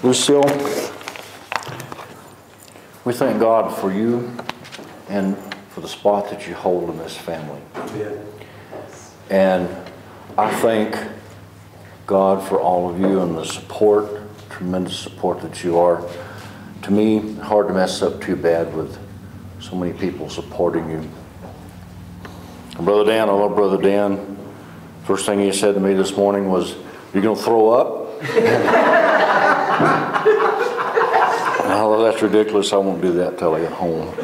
Lucille, we thank God for you and for the spot that you hold in this family. Amen. And I thank God for all of you and the support, tremendous support that you are. To me, hard to mess up too bad with so many people supporting you. And Brother Dan, I love Brother Dan. First thing he said to me this morning was, "You gonna throw up?" Oh, that's ridiculous. I won't do that till I get home.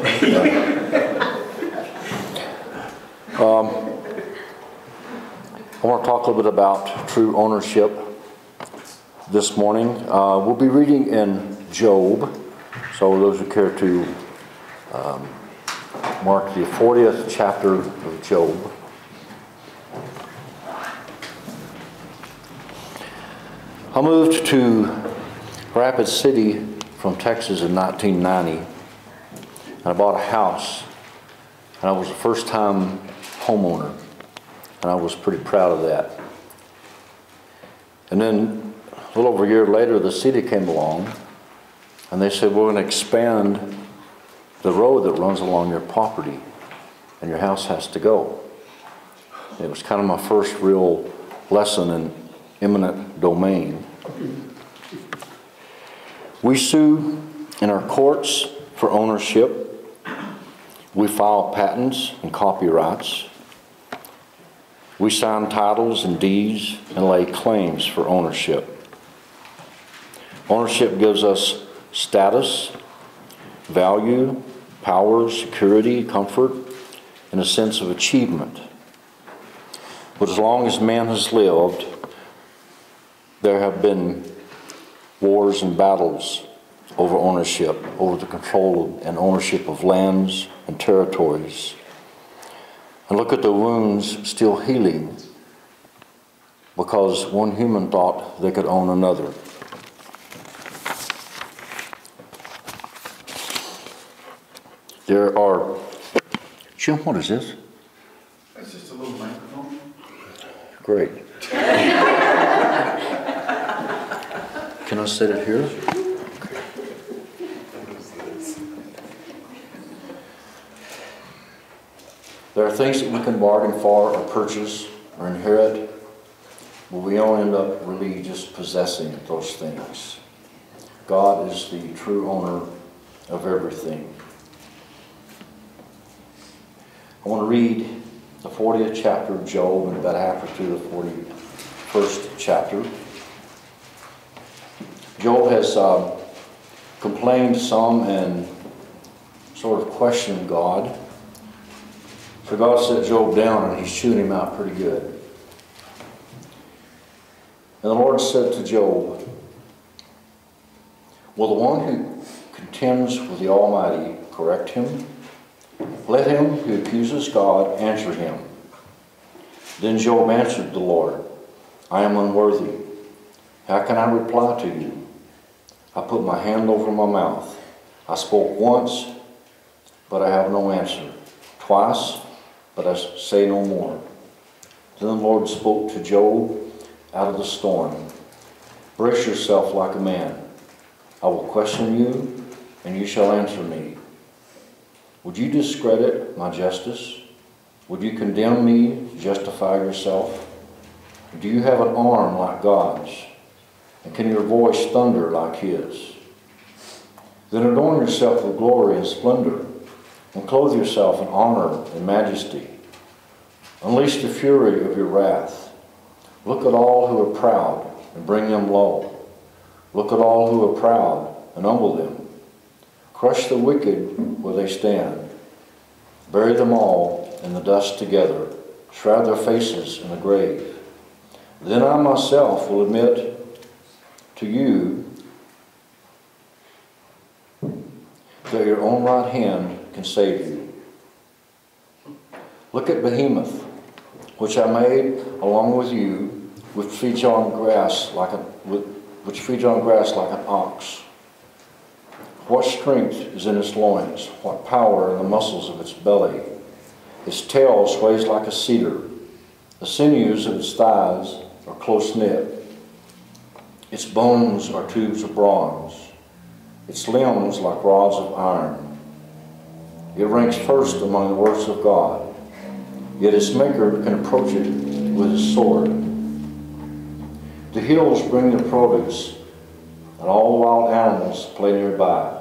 I want to talk a little bit about true ownership this morning. We'll be reading in Job. So those who care to mark the 40th chapter of Job. I moved to Rapid City from Texas in 1990, and I bought a house, and I was a first-time homeowner, and I was pretty proud of that. And then a little over a year later, the city came along, and they said, "We're going to expand the road that runs along your property, and your house has to go." It was kind of my first real lesson in eminent domain. We sue in our courts for ownership. We file patents and copyrights. We sign titles and deeds and lay claims for ownership. Ownership gives us status, value, power, security, comfort, and a sense of achievement. But as long as man has lived, there have been wars and battles over ownership, over the control and ownership of lands and territories. And look at the wounds still healing because one human thought they could own another. There are, Jim, what is this? It's just a little microphone. Great. Can I set it here? There are things that we can bargain for or purchase or inherit, but we don't end up really just possessing those things. God is the true owner of everything. I want to read the 40th chapter of Job and about halfway through the 41st chapter. Job has complained some and sort of questioned God. So God set Job down and he's chewing him out pretty good. And the Lord said to Job, "Will the one who contends with the Almighty correct him? Let him who accuses God answer him." Then Job answered the Lord, "I am unworthy. How can I reply to you? I put my hand over my mouth. I spoke once, but I have no answer. Twice, but I say no more." Then the Lord spoke to Job out of the storm. "Brace yourself like a man. I will question you, and you shall answer me. Would you discredit my justice? Would you condemn me to justify yourself? Do you have an arm like God's? And can your voice thunder like his? Then adorn yourself with glory and splendor, and clothe yourself in honor and majesty. Unleash the fury of your wrath. Look at all who are proud and bring them low. Look at all who are proud and humble them. Crush the wicked where they stand. Bury them all in the dust together. Shroud their faces in the grave. Then I myself will admit to you that your own right hand can save you. Look at Behemoth, which I made along with you, which feeds on grass like an ox. What strength is in its loins? What power in the muscles of its belly? Its tail sways like a cedar. The sinews of its thighs are close knit. Its bones are tubes of bronze, its limbs like rods of iron. It ranks first among the works of God, yet its maker can approach it with his sword. The hills bring their produce, and all the wild animals play nearby.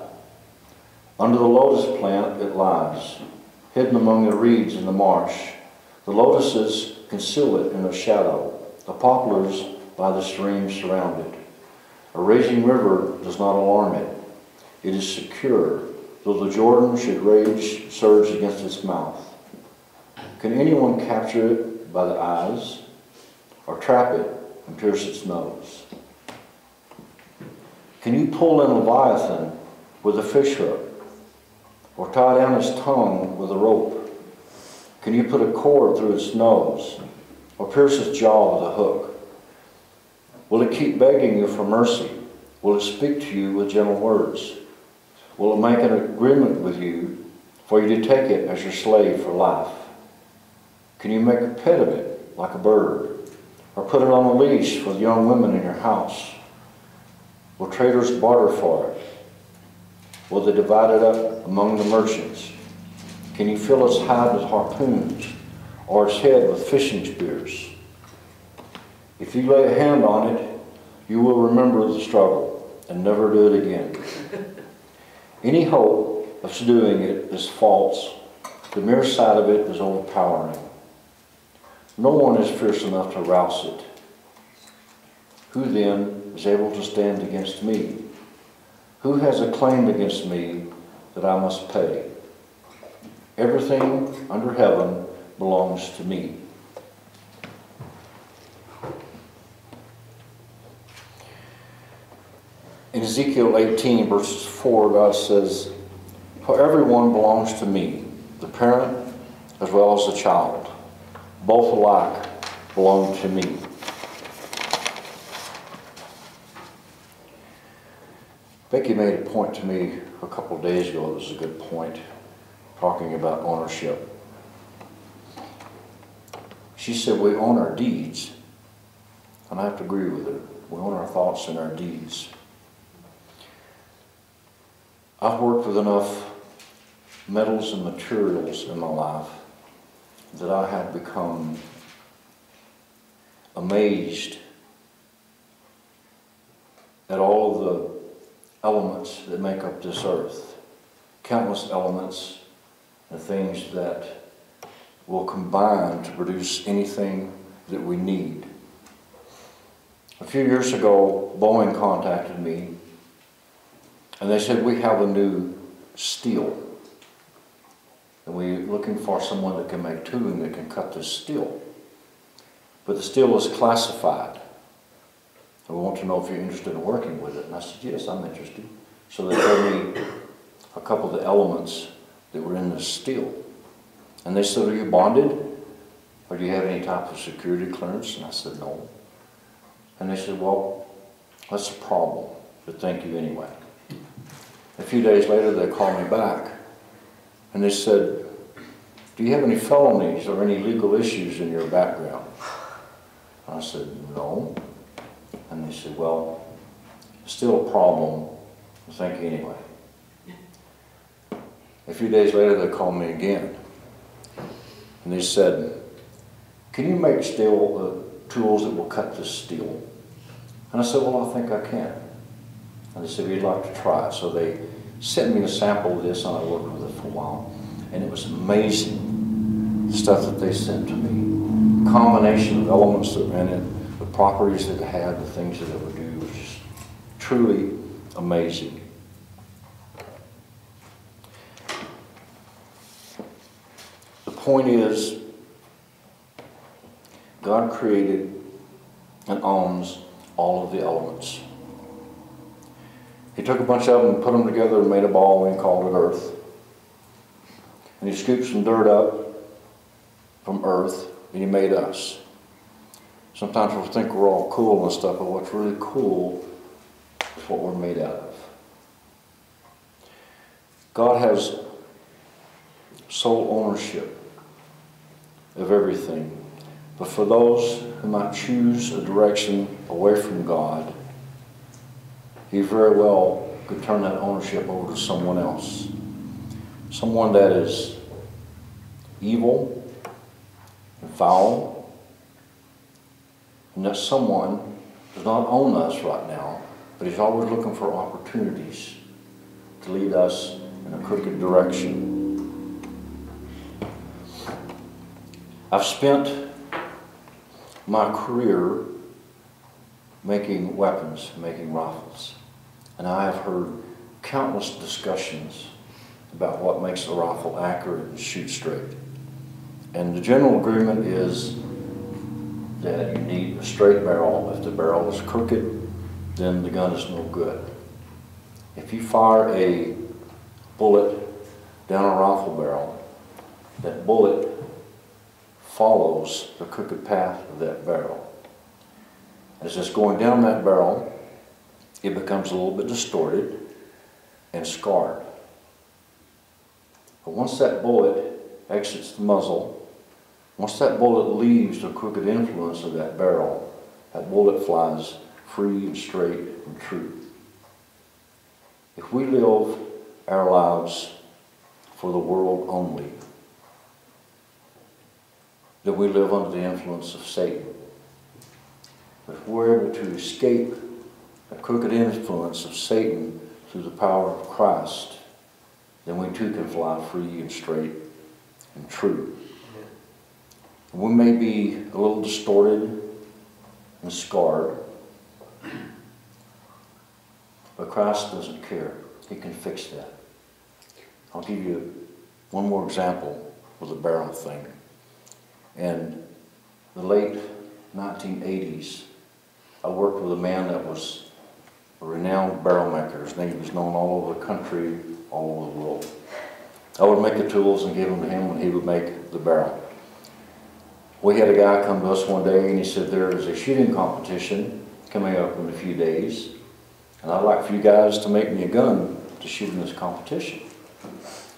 Under the lotus plant it lies, hidden among the reeds in the marsh. The lotuses conceal it in their shadow, the poplars by the stream surround it. A raging river does not alarm it. It is secure, though the Jordan should surge against its mouth. Can anyone capture it by the eyes, or trap it and pierce its nose? Can you pull in Leviathan with a fish hook, or tie down its tongue with a rope? Can you put a cord through its nose, or pierce its jaw with a hook? Will it keep begging you for mercy? Will it speak to you with gentle words? Will it make an agreement with you for you to take it as your slave for life? Can you make a pet of it like a bird, or put it on a leash for the young women in your house? Will traders barter for it? Will they divide it up among the merchants? Can you fill its hide with harpoons, or its head with fishing spears? If you lay a hand on it, you will remember the struggle and never do it again. Any hope of subduing it is false. The mere sight of it is overpowering. No one is fierce enough to rouse it. Who then is able to stand against me? Who has a claim against me that I must pay? Everything under heaven belongs to me. In Ezekiel 18, verses 4, God says, "For everyone belongs to me, the parent as well as the child. Both alike belong to me." Becky made a point to me a couple of days ago. It was a good point, talking about ownership. She said we own our deeds, and I have to agree with her. We own our thoughts and our deeds. I've worked with enough metals and materials in my life that I have become amazed at all of the elements that make up this earth. Countless elements and things that will combine to produce anything that we need. A few years ago, Boeing contacted me, and they said, "We have a new steel, and we're looking for someone that can make tooling that can cut this steel. But the steel is classified. And we want to know if you're interested in working with it." And I said, "Yes, I'm interested." So they told me a couple of the elements that were in this steel. And they said, "Are you bonded? Or do you have any type of security clearance?" And I said, "No." And they said, "Well, that's a problem, but thank you anyway." A few days later, they called me back, and they said, "Do you have any felonies or any legal issues in your background?" And I said, "No." And they said, "Well, still a problem, but thank you anyway." A few days later, they called me again, and they said, "Can you make steel tools that will cut this steel?" And I said, "Well, I think I can." And they said, "We'd like to try it." So they sent me a sample of this, and I worked with it for a while. And it was amazing, the stuff that they sent to me. The combination of elements that were in it, the properties that it had, the things that it would do, was just truly amazing. The point is, God created and owns all of the elements. He took a bunch of them and put them together and made a ball, and he called it Earth. And he scooped some dirt up from Earth, and he made us. Sometimes we think we're all cool and stuff, but what's really cool is what we're made out of. God has sole ownership of everything. But for those who might choose a direction away from God, he very well could turn that ownership over to someone else. Someone that is evil and foul, and that someone does not own us right now, but he's always looking for opportunities to lead us in a crooked direction. I've spent my career making weapons, making rifles, and I have heard countless discussions about what makes a rifle accurate and shoot straight. And the general agreement is that you need a straight barrel. If the barrel is crooked, then the gun is no good. If you fire a bullet down a rifle barrel, that bullet follows the crooked path of that barrel. As it's going down that barrel, it becomes a little bit distorted and scarred. But once that bullet exits the muzzle, once that bullet leaves the crooked influence of that barrel, that bullet flies free and straight and true. If we live our lives for the world only, then we live under the influence of Satan. But if we're able to escape the crooked influence of Satan through the power of Christ, then we too can fly free and straight and true. We may be a little distorted and scarred, but Christ doesn't care. He can fix that. I'll give you one more example with the barrel thing. In the late 1980s, I worked with a man that was a renowned barrel maker. His name was known all over the country, all over the world. I would make the tools and give them to him, and he would make the barrel. We had a guy come to us one day and he said, there is a shooting competition coming up in a few days, and I'd like for you guys to make me a gun to shoot in this competition.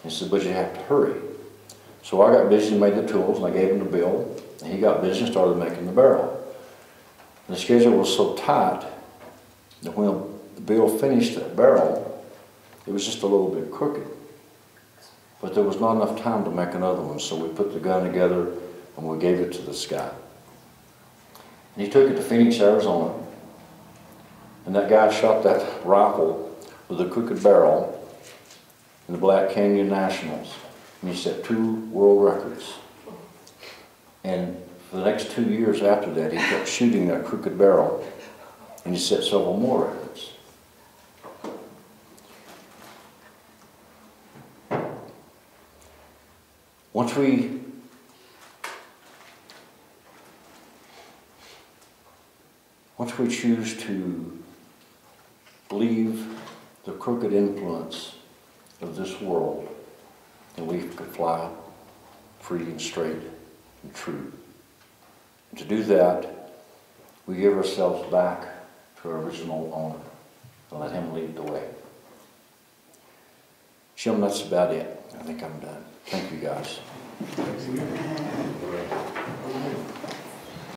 He said, but you have to hurry. So I got busy and made the tools, and I gave him the bill, and he got busy and started making the barrel. And the schedule was so tight that when Bill finished that barrel, it was just a little bit crooked. But there was not enough time to make another one, so we put the gun together and we gave it to this guy. And he took it to Phoenix, Arizona, and that guy shot that rifle with a crooked barrel in the Black Canyon Nationals, and he set 2 world records. And for the next 2 years after that, he kept shooting that crooked barrel, and he set several more records. Once we choose to leave the crooked influence of this world, then we could fly free and straight and true. And to do that, we give ourselves back to our original owner and let him lead the way. Jim, that's about it. I think I'm done. Thank you, guys.